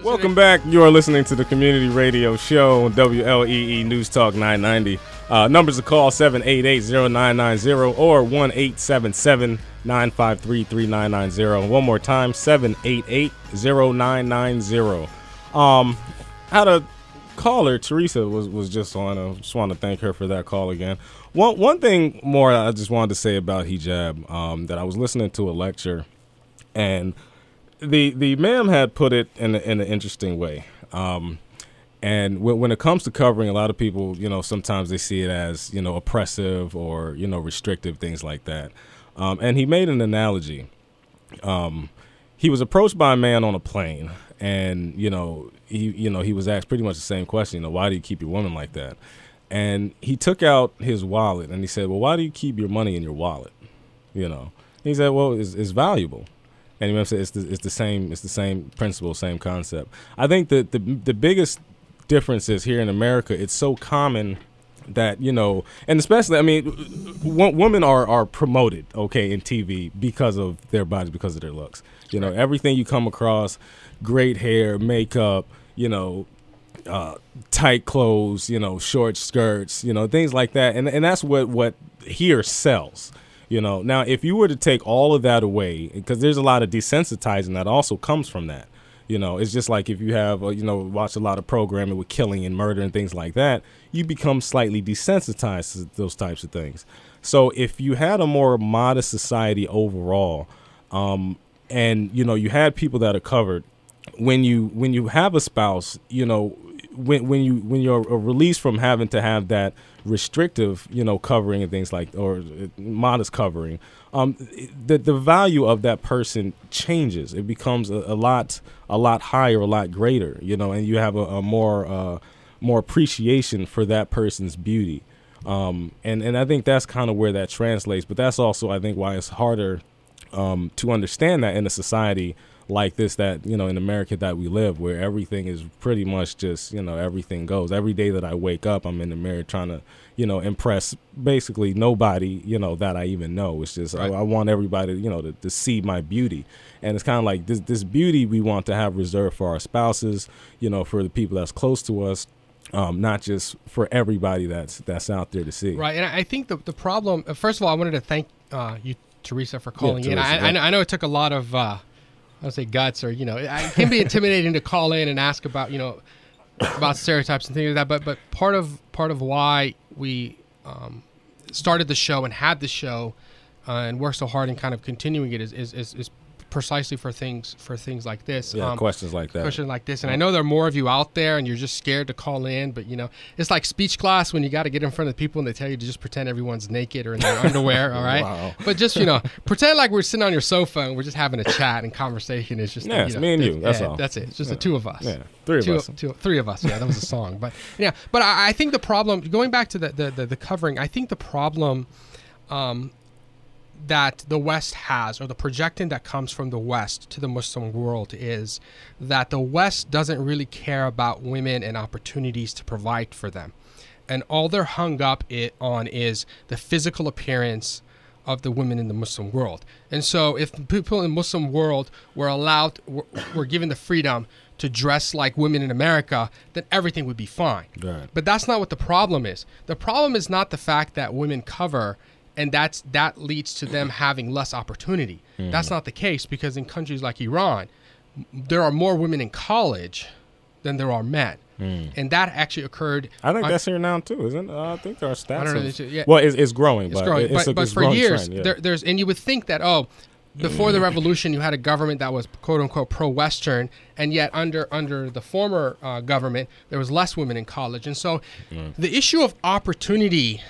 Welcome back. You are listening to the Community Radio Show, WLEE News Talk 990. Numbers to call 788-0990 or 1-877-953-3990. One more time, 788-0990. Had a caller, Teresa was just on. I just want to thank her for that call again. One thing more I just wanted to say about hijab, that I was listening to a lecture, and the ma'am had put it in an interesting way. And when it comes to covering, a lot of people, sometimes they see it as, oppressive or, restrictive, things like that. And he made an analogy. He was approached by a man on a plane, and, he was asked pretty much the same question, why do you keep your woman like that? And he took out his wallet and he said, well, why do you keep your money in your wallet? He said, well, it's valuable. And he said it's the same principle, same concept. I think that the biggest difference is here in America, it's so common that, and especially, women are promoted, in TV because of their bodies, because of their looks. Everything you come across, great hair, makeup, tight clothes, short skirts, things like that. And that's what here sells. Now, if you were to take all of that away, because there's a lot of desensitizing that also comes from that. It's just like if you have, watch a lot of programming with killing and murder and things like that, you become slightly desensitized to those types of things. So if you had a more modest society overall, and, you had people that are covered, when you have a spouse, when you're released from having to have that restrictive, covering and things like, or modest covering, the value of that person changes. It becomes a lot higher, a lot greater, and you have a more appreciation for that person's beauty. And I think that's kind of where that translates, but that's also, I think, why it's harder to understand that in a society like this, that, in America that we live, where everything is pretty much just, everything goes. Every day that I wake up, I'm in the mirror trying to, impress basically nobody, that I even know. It's just, right. I want everybody, to see my beauty. And it's kind of like this beauty we want to have reserved for our spouses, for the people that's close to us, not just for everybody that's out there to see. Right. And I think the problem, first of all, I wanted to thank you, Teresa, for calling in. I know it took a lot of, I would say guts, or, it can be intimidating to call in and ask about, about stereotypes and things like that. But part of why we started the show and had the show and worked so hard and kind of continuing it is precisely for things like this. Questions like that. Questions like this. And I know there are more of you out there and you're just scared to call in, but it's like speech class when you got to get in front of people and they tell you to just pretend everyone's naked or in their underwear, all right? Wow. But just, pretend like we're sitting on your sofa and we're just having a chat and conversation. It's just, it's me and you, that's all. That's it. It's just the two of us. Yeah, three of us. Yeah, that was a song. But but I think the problem, going back to the covering, I think the problem that the West has, or the projection that comes from the West to the Muslim world, is that the West doesn't really care about women and opportunities to provide for them. And all they're hung up on is the physical appearance of the women in the Muslim world. And so if people in the Muslim world were given the freedom to dress like women in America, then everything would be fine. Right. But that's not what the problem is. The problem is not the fact that women cover and that leads to them having less opportunity. Mm-hmm. That's not the case, because in countries like Iran, there are more women in college than there are men. And that actually occurred. I think that's here now too, isn't it? I think our stats. I don't know. Well, it's growing. It's growing. But for years, trend, there's, and you would think that, before the revolution, you had a government that was quote unquote pro-Western, and yet under the former government, there was less women in college. And so the issue of opportunity,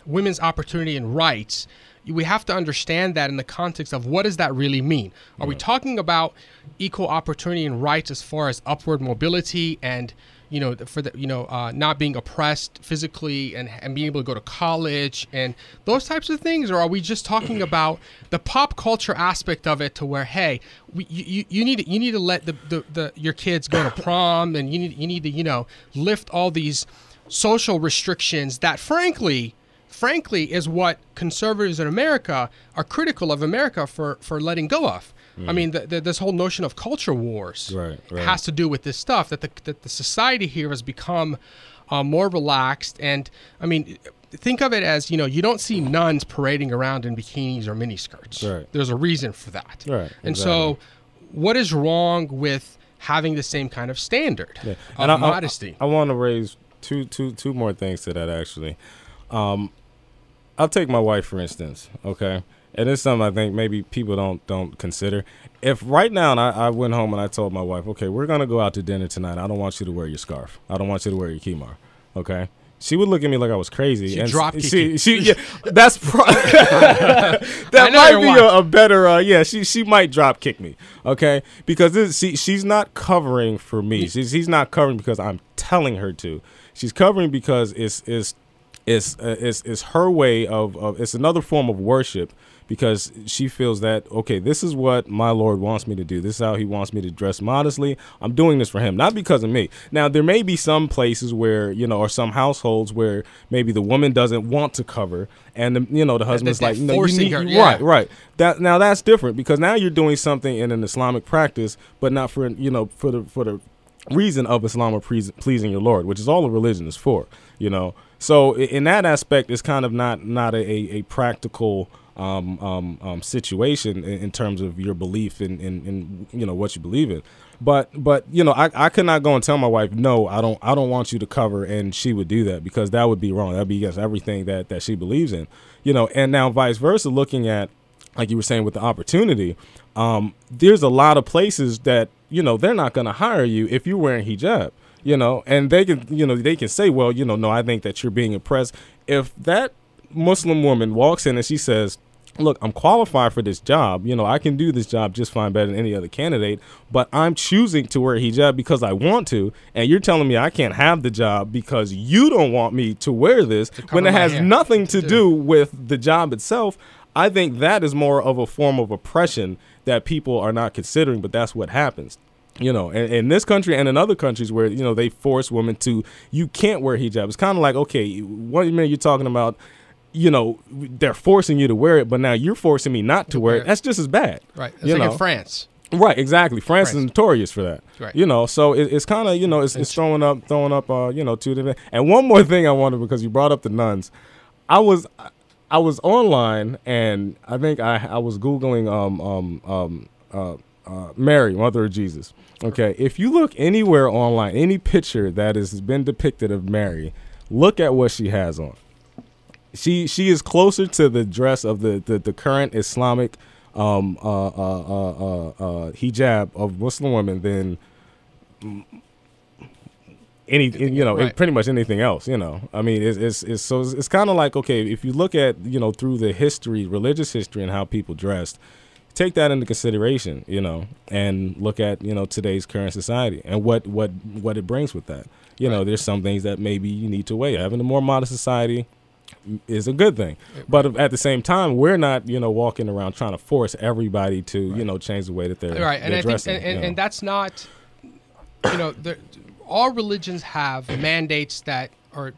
women's opportunity and rights, we have to understand that in the context of what does that really mean? Are we talking about equal opportunity and rights as far as upward mobility and not being oppressed physically and being able to go to college and those types of things? Or are we just talking about the pop culture aspect of it, to where, hey, you need to let your kids go to prom, and you need to lift all these social restrictions that frankly is what conservatives in America are critical of America for letting go of. I mean, this whole notion of culture wars has to do with this stuff, that the society here has become more relaxed. And I mean, think of it as, you don't see nuns parading around in bikinis or miniskirts. Right. There's a reason for that. Right. And so what is wrong with having the same kind of standard of modesty? I want to raise two more things to that, actually. I'll take my wife, for instance, okay? And it's something I think maybe people don't consider. If right now I went home and I told my wife, okay, we're going to go out to dinner tonight. I don't want you to wear your scarf. I don't want you to wear your khimar, okay? She would look at me like I was crazy. She drop kick you. That's that might be a better. She might drop kick me. Okay, because she's not covering for me. She's not covering because I'm telling her to. She's covering because it's her way of it's another form of worship, because she feels that, okay, this is what my Lord wants me to do. This is how he wants me to dress modestly. I'm doing this for him, not because of me. Now, there may be some places where, or some households where maybe the woman doesn't want to cover, and the husband's like, no, you need, her, right. Now that's different, because now you're doing something in an Islamic practice, but not for the reason of Islam or pleasing your Lord, which is all a religion is for, So in that aspect, it's kind of not a practical situation in terms of your belief in what you believe in. But I could not go and tell my wife, no, I don't want you to cover, and she would do that, because that would be wrong. That'd be against everything that she believes in. And now vice versa, looking at, like you were saying, with the opportunity, there's a lot of places that they're not going to hire you if you're wearing hijab. And they can say, well, no, I think that you're being oppressed. If that Muslim woman walks in and she says, look, I'm qualified for this job. I can do this job just fine, better than any other candidate, but I'm choosing to wear hijab because I want to. And you're telling me I can't have the job because you don't want me to wear this, when it has nothing to do with the job itself. I think that is more of a form of oppression that people are not considering, but that's what happens. In this country and in other countries where, they force women to, you can't wear hijab. It's kind of like, okay, 1 minute you're talking about, they're forcing you to wear it, but now you're forcing me not to wear it. That's just as bad. Right. It's like in France. Right, exactly. France is notorious for that. Right. So it's kind of, it's throwing up, two different. And one more thing I wanted, because you brought up the nuns. I was online, and I think I was Googling Mary, Mother of Jesus. Okay, if you look anywhere online, any picture that has been depicted of Mary, look at what she has on. She is closer to the dress of the current Islamic hijab of Muslim women than pretty much anything else. I mean, it's kind of like, okay, if you look at through the history, religious history, and how people dressed, take that into consideration, and look at today's current society and what it brings with that. There's some things that maybe you need to weigh. Having a more modest society is a good thing, but at the same time, we're not walking around trying to force everybody to change the way that they're and dressing. I think, and that's not all religions have mandates that are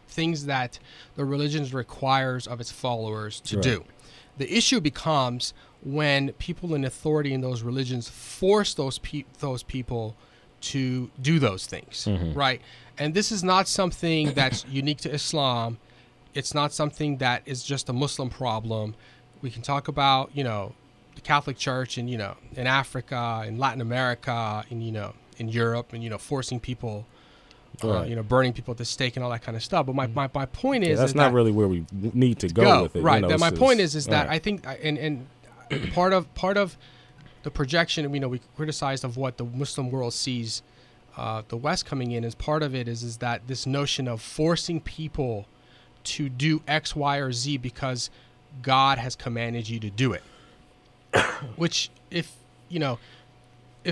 things that the religion requires of its followers to do. The issue becomes when people in authority in those religions force those people to do those things, right? And this is not something that's unique to Islam. It's not something that is just a Muslim problem. We can talk about, the Catholic Church and, in Africa, in Latin America, and, in Europe, and, forcing people, burning people at the stake and all that kind of stuff. But my point is that's not really where we need to go with it. Right. My point is that I think, and part of the projection, we criticized of what the Muslim world sees the West coming in, as part of it is that this notion of forcing people to do X, Y, or Z because God has commanded you to do it. Which, if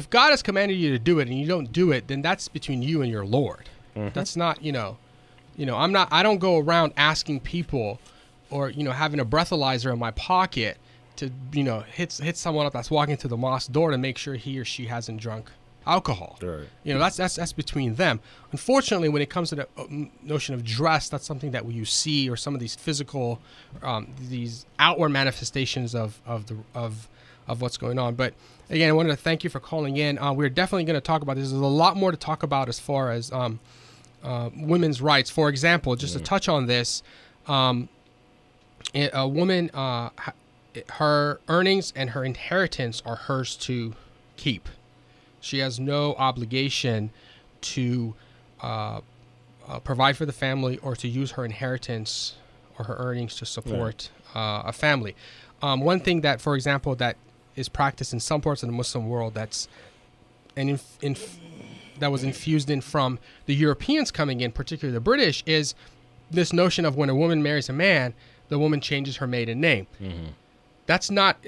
God has commanded you to do it and you don't do it, then that's between you and your Lord. That's not, I don't go around asking people or, having a breathalyzer in my pocket to, hit someone up that's walking to the mosque door to make sure he or she hasn't drunk alcohol. Right. That's between them. Unfortunately, when it comes to the notion of dress, that's something that you see, or some of these physical, these outward manifestations of what's going on. But again, I wanted to thank you for calling in. We're definitely going to talk about this. There's a lot more to talk about as far as women's rights. For example, just to touch on this, a woman, her earnings and her inheritance are hers to keep. She has no obligation to provide for the family or to use her inheritance or her earnings to support a family. One thing that, for example, that is practiced in some parts of the Muslim world that was infused in from the Europeans coming in, particularly the British, is this notion of when a woman marries a man, the woman changes her maiden name. Mm-hmm. That's not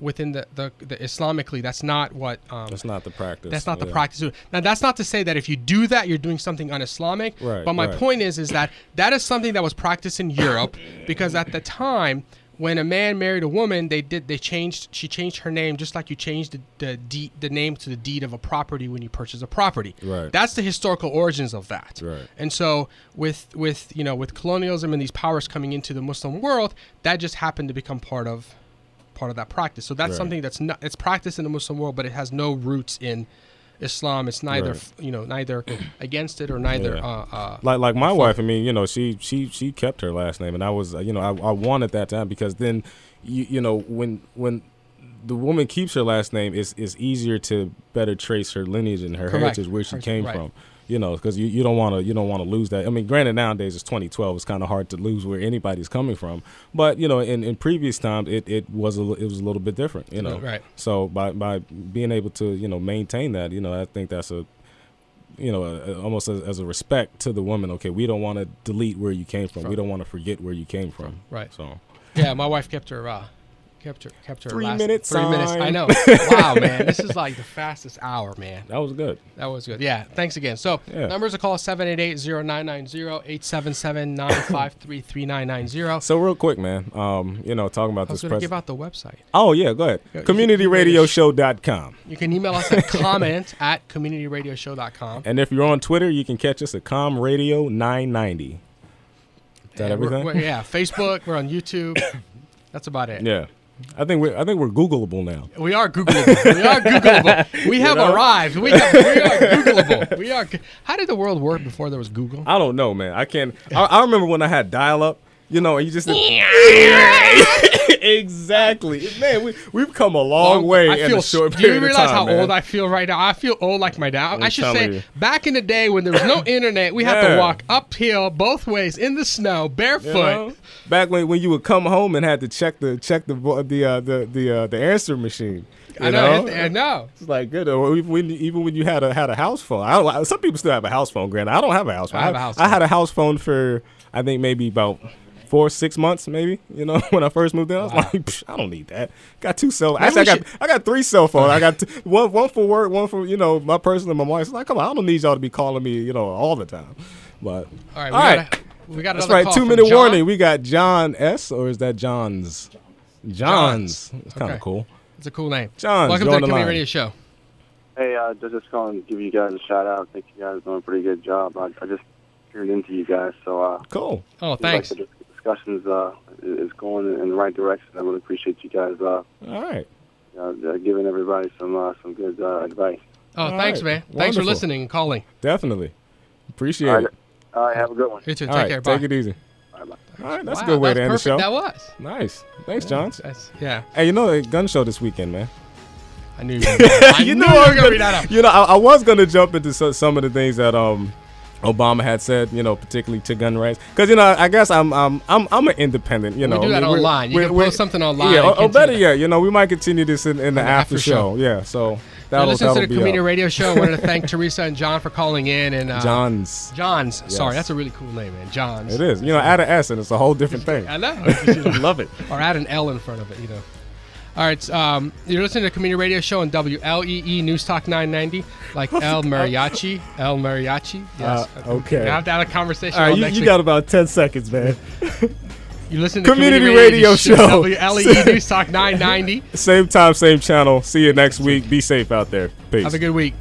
within the Islamically. That's not what. That's not the practice. That's not the practice. Now, that's not to say that if you do that, you're doing something un-Islamic. Right, but my point is that is something that was practiced in Europe, because at the time when a man married a woman, she changed her name just like you changed the name to the deed of a property when you purchase a property. Right. That's the historical origins of that. Right. And so with colonialism and these powers coming into the Muslim world, that just happened to become part of that practice. So that's something it's practiced in the Muslim world, but it has no roots in Islam. It's neither neither against it or neither like my wife. I mean, she kept her last name, and I was I wanted that time, because then when the woman keeps her last name, it's easier to better trace her lineage and her heritage, where she came from. Because you don't want to lose that. I mean, granted, nowadays it's 2012. It's kind of hard to lose where anybody's coming from. But in previous times, it was a little bit different. Right. So by being able to maintain that, I think that's almost as a respect to the woman. Okay, we don't want to delete where you came from. We don't want to forget where you came from. Right. So yeah, my wife kept her. Kept her 3 minutes. 3 minutes. I know. Wow, man. This is like the fastest hour, man. That was good. Yeah. Thanks again. So numbers to call 788-0990, 877-953-3990. So real quick, man, talking about this. I was going to give out the website. Oh, yeah, go ahead. CommunityRadioshow.com. You can email us at comment@communityradioshow.com. And if you're on Twitter, you can catch us at ComRadio990. Is that everything? Yeah. Facebook. We're on YouTube. That's about it. Yeah. I think we're Googleable now. We are Googleable. We have arrived. We are Googleable. How did the world work before there was Google? I don't know, man. I remember when I had dial-up. And you just exactly, man. We've come a long way in a short period of time. Do you realize how old I feel right now? I feel old like my dad. I should say, back in the day when there was no internet, we had to walk uphill both ways in the snow, barefoot. Back when you would come home and had to check the answer machine. I know. It's like good. Even when you had a house phone. Some people still have a house phone. Granted, I don't have a house phone. I had a house phone for I think maybe about 4-6 months, maybe. When I first moved in, I was like, I don't need that. Got 2 cell. Actually, I got 3 cell phones. I got one for work, one for my personal. And my wife's like, come on, I don't need y'all to be calling me, all the time. But all right. We got that's right. 2-minute warning. We got John S. Or is that John's? John's. It's kind of cool. It's a cool name. John's. Welcome to the Community Radio Show. Hey, just calling to give you guys a shout out. I think you guys are doing a pretty good job. I just tuned into you guys, so cool. Oh, thanks. Like the discussions is going in the right direction. I really appreciate you guys. All right. Giving everybody some good advice. Oh, thanks, man. Wonderful. Thanks for listening and calling. Definitely. Appreciate it. All right, have a good one. You too. Take care. Bye. Take it easy. Bye. All right, that's a good way to end the show. That was. Nice. Thanks, Johns. Yeah. Hey, a gun show this weekend, man. I knew you were going to read that up. I was going to jump into some of the things that Obama had said, particularly to gun rights. Because, I guess I'm an independent, We do that online. You can post something online. Yeah, or better yet, we might continue this in the after show. Yeah, so listen to the Community Radio Show. I wanted to thank Teresa and John for calling in. And Johns. Yes. Sorry, that's a really cool name, man. Johns. It is. Add an S and it's a whole different thing. I know. Love it. Or add an L in front of it, All right, you're listening to the Community Radio Show on WLEE News Talk 990, like El Mariachi. Yes. Okay. I have to have a conversation. All right, you got about 10 seconds, man. You listen to Community Radio Show. WLEE News Talk 990. Same time, same channel. See you next week. Be safe out there. Peace. Have a good week.